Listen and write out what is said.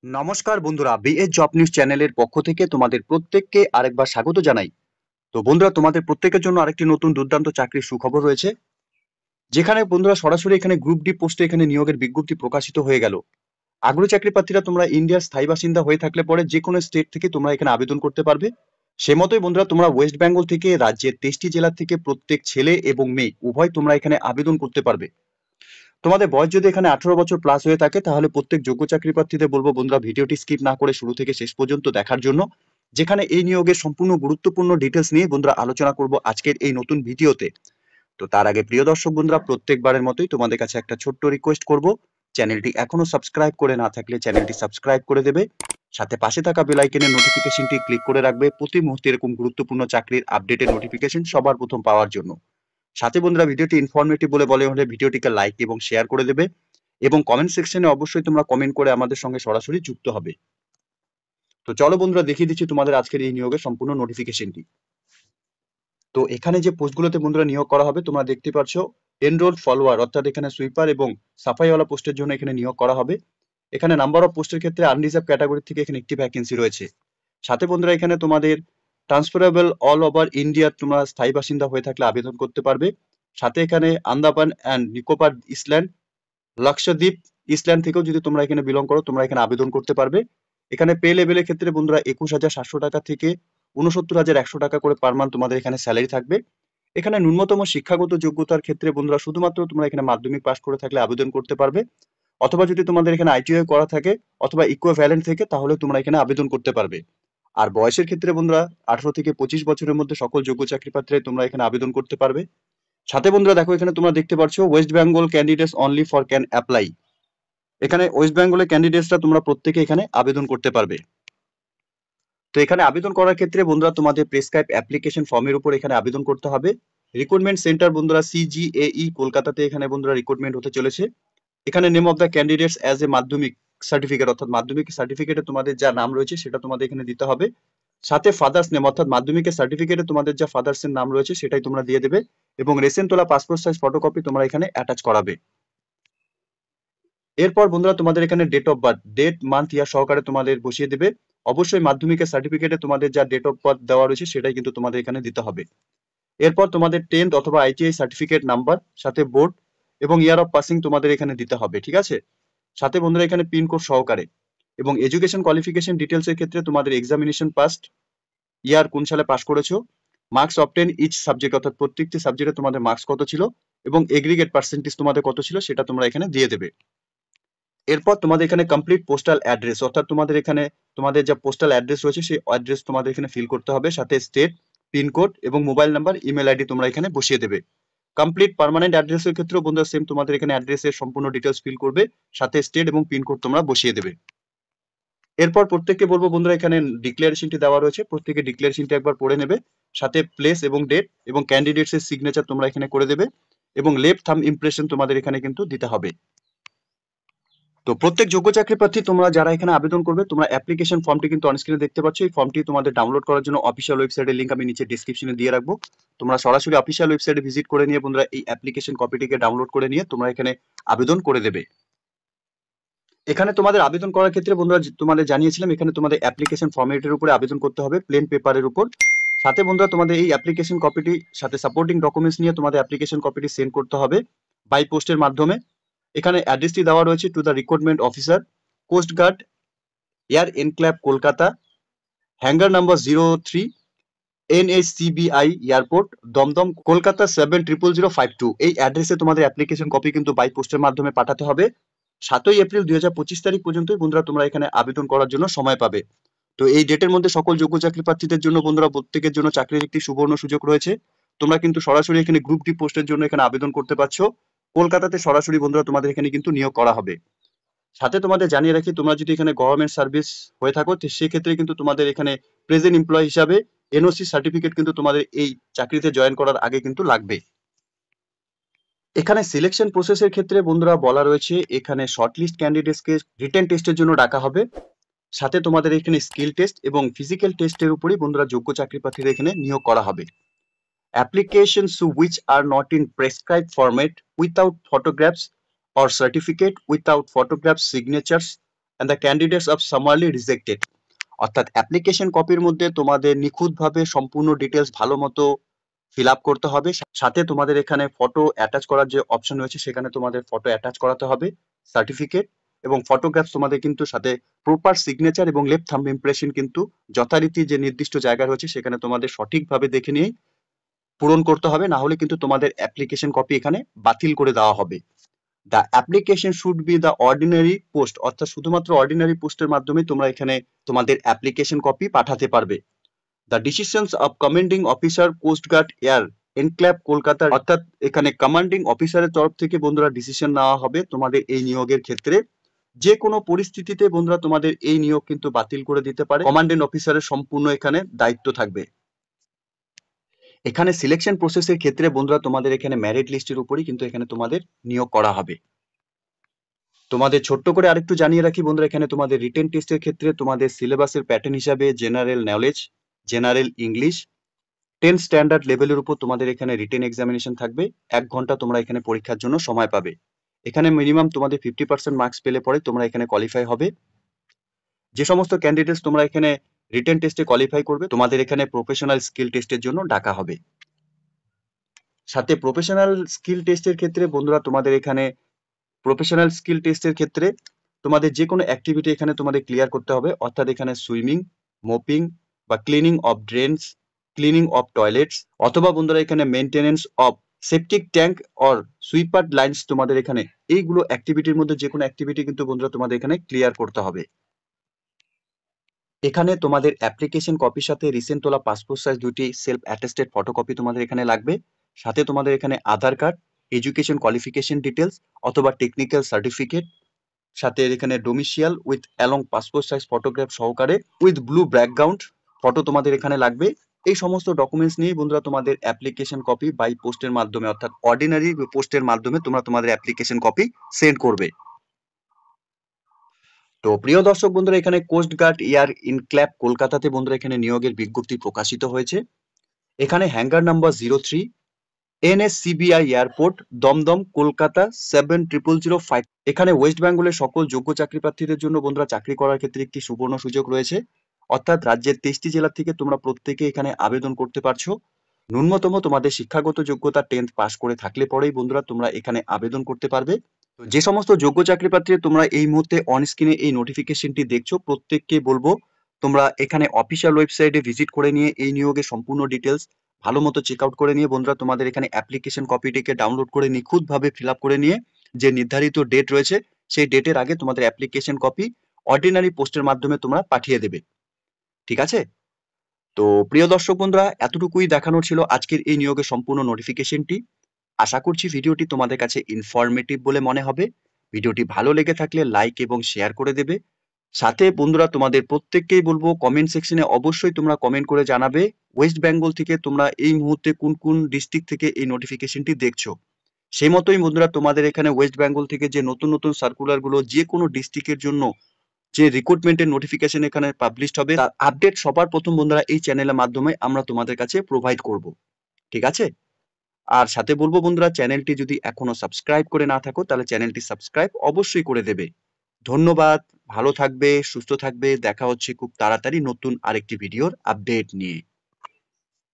নমস্কার বন্ধুরা, BS job news চ্যানেলের পক্ষ থেকে তোমাদের প্রত্যেককে আরেকবার স্বাগত জানাই। তো বন্ধুরা, তোমাদের প্রত্যেকের জন্য আরেকটি নতুন দুর্দান্ত চাকরির সুখবর রয়েছে, যেখানে বন্ধুরা সরাসরি এখানে গ্রুপ ডি পোস্টে এখানে নিয়োগের বিজ্ঞপ্তি প্রকাশিত হয়ে গেল। আগ্রহী চাকরি প্রার্থীরা তোমরা ইন্ডিয়ার স্থায়ী বাসিন্দা হয়ে থাকলে পরে যে কোনো স্টেট থেকে তোমরা এখানে আবেদন করতে পারবে। সে মতোই বন্ধুরা, তোমরা ওয়েস্ট বেঙ্গল থেকে রাজ্যের 23টি জেলা থেকে প্রত্যেক ছেলে এবং মেয়ে উভয় তোমরা এখানে আবেদন করতে পারবে। তোমাদের বয়স যদি এখানে 18 বছর প্লাস হয়ে থাকে তাহলে প্রত্যেক যোগ্য চাকরি প্রার্থীদের বলবো বন্ধুরা, ভিডিওটি স্কিপ না করে শুরু থেকে শেষ পর্যন্ত দেখার জন্য, যেখানে এই নিয়োগের সম্পূর্ণ গুরুত্বপূর্ণ ডিটেলস নিয়ে বন্ধুরা আলোচনা করব আজকের এই নতুন ভিডিওতে। তো তার আগে প্রিয় দর্শক বন্ধুরা, প্রত্যেকবারের মতোই তোমাদের কাছে একটা ছোট্ট রিকোয়েস্ট করব, চ্যানেলটি এখনো সাবস্ক্রাইব করে না থাকলে চ্যানেলটি সাবস্ক্রাইব করে দেবে, সাথে পাশে থাকা বেল আইকনের নোটিফিকেশনটি ক্লিক করে রাখবে প্রতি মুহূর্তে এরকম গুরুত্বপূর্ণ চাকরির আপডেটের নোটিফিকেশন সবার প্রথম পাওয়ার জন্য। সাথে বন্ধুরা, ভিডিওটি ইনফরমেটিভ বলে হলে ভিডিওটিকে লাইক এবং শেয়ার করে দেবে, এবং কমেন্ট সেকশনে অবশ্যই তোমরা কমেন্ট করে আমাদের সঙ্গে সরাসরি যুক্ত হবে। তো চলো বন্ধুরা, দেখিয়ে দিচ্ছি তোমাদের আজকের এই নিয়োগের সম্পূর্ণ নোটিফিকেশনটি। তো এখানে যে পোস্টগুলোতে বন্ধুরা নিয়োগ করা হবে তোমরা দেখতে পাচ্ছ, এনরোল ফলোয়ার অর্থাৎ এখানে সুইপার এবং সাফাইওয়ালা পোস্টের জন্য এখানে নিয়োগ করা হবে। এখানে নাম্বার অফ পোস্টের ক্ষেত্রে আনরিজার্ভ ক্যাটাগরি থেকে এখানে একটি ভ্যাকেন্সি রয়েছে। সাথে বন্ধুরা, এখানে তোমাদের ট্রান্সফারেবল অল ওভার ইন্ডিয়া তোমরা স্থায়ী বাসিন্দা হয়ে থাকলে আবেদন করতে পারবে। সাথে এখানে Andaman and Nicobar Eastland, Lakshadweep Eastland থেকেও যদি তোমরা এখানে বিলং করো তোমরা এখানে আবেদন করতে পারবে। এখানে পে লেভেলের ক্ষেত্রে বন্ধুরা 21,700 টাকা থেকে 69,100 টাকা করে পার মান্থ তোমাদের এখানে স্যালারি থাকবে। এখানে ন্যূনতম শিক্ষাগত যোগ্যতার ক্ষেত্রে বন্ধুরা শুধুমাত্র তোমরা এখানে মাধ্যমিক পাস করে থাকলে আবেদন করতে পারবে, অথবা যদি তোমাদের এখানে আইটিআই করা থাকে অথবা ইকুইভ্যালেন্ট থেকে তাহলে তোমরা এখানে আবেদন করতে পারবে। আর বয়সের ক্ষেত্রে বন্ধুরা 18 থেকে 25 বছরের মধ্যে সকল যোগ্য চাকরি প্রার্থীরা তোমরা এখানে আবেদন করতে পারবে। সাথে বন্ধুরা দেখো, এখানে তোমরা দেখতে পাচ্ছ West Bengal candidates only for can apply. এখানে ওয়েস্ট বেঙ্গলের ক্যান্ডিডেটসরা তোমরা প্রত্যেকে এখানে আবেদন করতে পারবে। তো এখানে আবেদন করার ক্ষেত্রে বন্ধুরা তোমাদের প্রেসক্রাইব অ্যাপ্লিকেশন ফর্মের উপর এখানে আবেদন করতে হবে। রিক্রুটমেন্ট সেন্টার বন্ধুরা সিজিএই কলকাতাতে এখানে বন্ধুরা রিক্রুটমেন্ট হতে চলেছে। এখানে name of the candidates as a মাধ্যমিক সার্টিফিকেট অর্থাৎ মাধ্যমিক সার্টিফিকেটে তোমাদের যা নাম রয়েছে সেটা তোমাদের এখানে দিতে হবে। সাথে ফাদার্স নেম অর্থাৎ মাধ্যমিকের সার্টিফিকেটে তোমাদের যা ফাদার্স এর নাম রয়েছে সেটাই তোমরা দিয়ে দেবে, এবং রিসেন্ট তোলা পাসপোর্ট সাইজ ফটোকপি তোমরা এখানে অ্যাটাচ করাবে। এরপর বন্ধুরা তোমাদের এখানে date of birth, date month year সহকারে তোমাদের বসিয়ে দেবে। অবশ্যই মাধ্যমিকের সার্টিফিকেটে তোমাদের যা ডেট অফ বার্থ দেওয়া রয়েছে সেটাই কিন্তু তোমাদের এখানে দিতে হবে। এরপর তোমাদের 10th অথবা আইটিআই সার্টিফিকেট নাম্বার, সাথে বোর্ড এবং ইয়ার অফ পাসিং তোমাদের এখানে দিতে হবে, ঠিক আছে। সাথে বন্ধুরা এখানে পিনকোড সহকারে, এবং এডুকেশন কোয়ালিফিকেশন ডিটেলস এর ক্ষেত্রে তোমাদের এক্সামিনেশন পাস্ট, ইয়ার কোন সালে পাস করেছো, মার্কস অবটেন ইচ সাবজেক্ট অর্থাৎ প্রত্যেকটি সাবজেক্টে তোমাদের মার্কস কত ছিল, এবং এগ্রিগেট পার্সেন্টেজ তোমাদের কত ছিল সেটা তোমরা এখানে দিয়ে দেবে। এরপর তোমাদের এখানে কমপ্লিট পোস্টাল অ্যাড্রেস অর্থাৎ তোমাদের এখানে তোমাদের যা পোস্টাল অ্যাড্রেস রয়েছে সেই অ্যাড্রেস তোমাদের এখানে ফিল করতে হবে, সাথে স্টেট, পিনকোড এবং মোবাইল নাম্বার, ইমেল আইডি তোমরা এখানে বসিয়ে দেবে। কমপ্লিট পার্মানেন্ট অ্যাড্রেসের ক্ষেত্রেও বন্ধুরা সেম তোমাদের এখানে অ্যাড্রেসের সম্পূর্ণ ডিটেলস ফিল করবে, সাথে স্টেট এবং পিনকোড তোমরা বসিয়ে দেবে। এরপর প্রত্যেককে বলবো বন্ধুরা, এখানে ডিক্লারেশনটি দেওয়া রয়েছে, প্রত্যেকে ডিক্লারেশনটি একবার পড়ে নেবে, সাথে প্লেস এবং ডেট এবং ক্যান্ডিডেটস এর সিগনেচার তোমরা এখানে করে দেবে, এবং লেফট থাম্ব ইমপ্রেশন তোমাদের এখানে কিন্তু দিতে হবে। তো প্রত্যেক যোগ্য চাকরি প্রার্থী তোমরা যারা এখানে আবেদন করবে তোমরা অ্যাপ্লিকেশন ফর্মটি কিন্তু অনস্ক্রিনে দেখতে পাচ্ছ। এই ফর্মটি তোমাদের ডাউনলোড করার জন্য অফিসিয়াল ওয়েবসাইটের লিংক আমি নিচে ডেসক্রিপশনে দিয়ে রাখবো। তোমরা সরাসরি অফিসিয়াল ওয়েবসাইটে ভিজিট করে নিয়ে বন্ধুরা এই অ্যাপ্লিকেশন কপিটিকে ডাউনলোড করে নিয়ে তোমরা এখানে আবেদন করে দেবে। এখানে তোমাদের আবেদন করার ক্ষেত্রে বন্ধুরা তোমাদের জানিয়েছিলাম এখানে তোমাদের অ্যাপ্লিকেশন ফর্মেটের উপরে আবেদন করতে হবে, প্লেন পেপারের উপর। সাথে বন্ধুরা তোমাদের এই অ্যাপ্লিকেশন কপিটি সাথে সাপোর্টিং ডকুমেন্টস নিয়ে তোমাদের অ্যাপ্লিকেশন কপিটি সেন্ড করতে হবে বাই পোস্টের মাধ্যমে। এখানে অ্যাড্রেসটি দেওয়া রয়েছে to the recruitment officer, coast guard, air enclave Kolkata, hangar number 03, NHCBI airport, Dumdum, Kolkata 700052। এই অ্যাড্রেসে তোমাদের অ্যাপ্লিকেশন কপি কিন্তু বাই পোস্টের মাধ্যমে পাঠাতে হবে। 7ই এপ্রিল 2025 তারিখ পর্যন্তই বন্ধুরা তোমরা এখানে আবেদন করার জন্য সময় পাবে। তো এই ডেটের মধ্যে সকল যোগ্য চাকরি প্রার্থীদের জন্য বন্ধুরা প্রত্যেকের জন্য চাকরির একটি সুবর্ণ সুযোগ রয়েছে। তোমরা কিন্তু সরাসরি এখানে গ্রুপ ডি পোস্টের জন্য এখানে আবেদন করতে পারছো। কলকাতাতে সরাসরি বন্ধুরা তোমাদের এখানে কিন্তু নিয়োগ করা হবে। সাথে তোমাদের জানিয়ে রাখি, তোমরা যদি এখানে গভর্নমেন্ট সার্ভিস হয়ে থাকো তো সেক্ষেত্রে কিন্তু তোমাদের এখানে প্রেজেন্ট এমপ্লয় হিসাবে এনওসি সার্টিফিকেট কিন্তু তোমাদের এই চাকরিতে জয়েন করার আগে কিন্তু লাগবে। এখানে সিলেকশন প্রসেসের ক্ষেত্রে বন্ধুরা বলা রয়েছে এখানে শর্টলিস্ট ক্যান্ডিডেটসকে রিটেন টেস্টের জন্য ডাকা হবে। সাথে তোমাদের এখানে স্কিল টেস্ট এবং ফিজিক্যাল টেস্টের উপরই বন্ধুরা যোগ্য চাকরি প্রার্থীদের এখানে নিয়োগ করা হবে। Applications which are not in prescribed format, without photographs or certificate, without photographs, signatures and the candidates are summarily rejected। অর্থাৎ অ্যাপ্লিকেশন কপির মধ্যে তোমাদের নিখুঁতভাবে সম্পূর্ণ ডিটেলস ভালো মতো ফিল আপ করতে হবে, সাথে তোমাদের এখানে ফটো অ্যাটাচ করার যে অপশন রয়েছে সেখানে তোমাদের ফটো অ্যাটাচ করাতে হবে, সার্টিফিকেট এবং ফটোগ্রাফস তোমাদের কিন্তু সাথে প্রপার সিগনেচার এবং লেফট থাম্ব ইমপ্রেশন কিন্তু যথারীতি যে নির্দিষ্ট জায়গা রয়েছে সেখানে তোমাদের সঠিকভাবে দেখে নিয়ে পূরণ করতে হবে, না হলে কিন্তু তোমাদের অ্যাপ্লিকেশন কপি এখানে বাতিল করে দেওয়া হবে। The application should be the ordinary post, অর্থাৎ শুধুমাত্র অর্ডিনারি পোস্টের মাধ্যমে তোমরা এখানে তোমাদের অ্যাপ্লিকেশন কপি পাঠাতে পারবে। The decisions of commanding officer coast guard air enclave Kolkata, অর্থাৎ এখানে কমান্ডিং অফিসারের তরফ থেকে বন্ধুরা ডিসিশন নেওয়া হবে তোমাদের এই নিয়োগের ক্ষেত্রে। যে কোনো পরিস্থিতিতে বন্ধুরা তোমাদের এই নিয়োগ কিন্তু বাতিল করে দিতে পারে, কমান্ডিং অফিসারের সম্পূর্ণ এখানে দায়িত্ব থাকবে। এখানে সিলেকশন প্রসেসের ক্ষেত্রে বন্ধুরা তোমাদের এখানে মেরিট লিস্টের উপরই কিন্তু এখানে তোমাদের নিয়োগ করা হবে। তোমাদের ছোট্ট করে আরেকটু জানিয়ে রাখি বন্ধুরা, এখানে তোমাদের রিটেন টেস্টের ক্ষেত্রে তোমাদের সিলেবাসের প্যাটার্ন হিসাবে general knowledge, general English, 10 standard লেভেলের উপর তোমাদের এখানে রিটেন এক্সামিনেশন থাকবে। 1 ঘন্টা তোমরা এখানে পরীক্ষার জন্য সময় পাবে। এখানে মিনিমাম তোমাদের 50% মার্কস পেলে পরে তোমরা এখানে কোয়ালিফাই হবে। যে সমস্ত ক্যান্ডিডেটস তোমরা এখানে রিটেন টেস্টে কোয়ালিফাই করবে তোমাদের এখানে প্রফেশনাল স্কিল টেস্টের জন্য ডাকা হবে। সাথে প্রফেশনাল স্কিল টেস্টের ক্ষেত্রে বন্ধুরা তোমাদের এখানে প্রফেশনাল স্কিল টেস্টের ক্ষেত্রে তোমাদের যে কোনো অ্যাক্টিভিটি এখানে তোমাদের ক্লিয়ার করতে হবে, অর্থাৎ এখানে সুইমিং, মোপিং বা cleaning of drains, cleaning of toilets, অথবা বন্ধুরা এখানে maintenance of septic tank or sweeper lines, তোমাদের এখানে এইগুলো অ্যাক্টিভিটির মধ্যে যে কোনো অ্যাক্টিভিটি কিন্তু বন্ধুরা তোমাদের এখানে ক্লিয়ার করতে হবে। এখানে তোমাদের অ্যাপ্লিকেশন কপির সাথে রিসেন্ট তোলা পাসপোর্ট সাইজ 2টি সেলফ অ্যাটেস্টেড ফটোকপি তোমাদের এখানে লাগবে। সাথে তোমাদের এখানে আধার কার্ড, এডুকেশন কোয়ালিফিকেশন ডিটেলস অথবা টেকনিক্যাল সার্টিফিকেট, সাথে এখানে domicile with along passport size photograph সহকারে উইথ ব্লু ব্যাকগ্রাউন্ড ফটো তোমাদের এখানে লাগবে। এই সমস্ত ডকুমেন্টস নিয়ে বন্ধুরা তোমাদের অ্যাপ্লিকেশন কপি বাই পোস্টের মাধ্যমে, অর্থাৎ অর্ডিনারি পোস্টের মাধ্যমে তোমরা তোমাদের অ্যাপ্লিকেশন কপি সেন্ড করবে। তো প্রিয় দর্শক বন্ধুরা, এখানে কোস্ট গার্ড এয়ার ইনক্লেভ কলকাতাতে বন্ধুরা এখানে নিয়োগের বিজ্ঞপ্তি প্রকাশিত হয়েছে। এখানে hangar number 03 NSCBI airport, Dumdum, Kolkata 7005। এখানে ওয়েস্ট বেঙ্গলের সকল যোগ্য চাকরি প্রার্থীদের জন্য বন্ধুরা চাকরি করার ক্ষেত্রে একটি সুবর্ণ সুযোগ রয়েছে, অর্থাৎ রাজ্যের 23টি জেলা থেকে তোমরা প্রত্যেকে এখানে আবেদন করতে পারছো। ন্যূনতম তোমাদের শিক্ষাগত যোগ্যতা 10th পাস করে থাকলে পরেই বন্ধুরা তোমরা এখানে আবেদন করতে পারবে। তো যে সমস্ত যোগ্য চাকরি প্রার্থী তোমরা এই মুহূর্তে অন স্ক্রিনে এই নোটিফিকেশনটি দেখছো, প্রত্যেককে বলবো তোমরা এখানে অফিসিয়াল ওয়েবসাইটে ভিজিট করে নিয়ে এই নিয়োগের সম্পূর্ণ ডিটেলস ভালো মতো চেক আউট করে নিয়ে বন্ধুরা তোমাদের এখানে অ্যাপ্লিকেশন কপিটিকে ডাউনলোড করে নিখুঁতভাবে ফিল আপ করে নিয়ে যে নির্ধারিত ডেট রয়েছে সেই ডেটের আগে তোমাদের অ্যাপ্লিকেশন কপি অর্ডিনারি পোস্টের মাধ্যমে তোমরা পাঠিয়ে দেবে। ঠিক আছে? তো প্রিয় দর্শক বন্ধুরা, এতটুকুই দেখানোর ছিল আজকের এই নিয়োগের সম্পূর্ণ নোটিফিকেশনটি। আশা করছি ভিডিওটি তোমাদের কাছে ইনফরমেটিভ বলে মনে হবে। ভিডিওটি ভালো লেগে থাকলে লাইক এবং শেয়ার করে দেবে। সাথে বন্ধুরা তোমাদের প্রত্যেককেই বলবো কমেন্ট সেকশনে অবশ্যই তোমরা কমেন্ট করে জানাবে ওয়েস্ট বেঙ্গল থেকে তোমরা এই মুহূর্তে কোন কোন ডিস্ট্রিক্ট থেকে এই নোটিফিকেশনটি দেখছো। সেই মতোই বন্ধুরা তোমাদের এখানে ওয়েস্ট বেঙ্গল থেকে যে নতুন নতুন সার্কুলার গুলো যে কোনো ডিস্ট্রিক্টের জন্য যে রিক্রুটমেন্টের নোটিফিকেশন এখানে পাবলিশ হবে তার আপডেট সবার প্রথম বন্ধুরা এই চ্যানেলের মাধ্যমে আমরা তোমাদের কাছে প্রোভাইড করব। ঠিক আছে? আর সাথে বলবো বন্ধুরা, চ্যানেলটি যদি এখনো সাবস্ক্রাইব করে না থাকো তাহলে চ্যানেলটি সাবস্ক্রাইব অবশ্যই করে দেবে। ধন্যবাদ, ভালো থাকবে, সুস্থ থাকবে। দেখা হচ্ছে খুব তাড়াতাড়ি নতুন আরেকটি ভিডিওর আপডেট নিয়ে।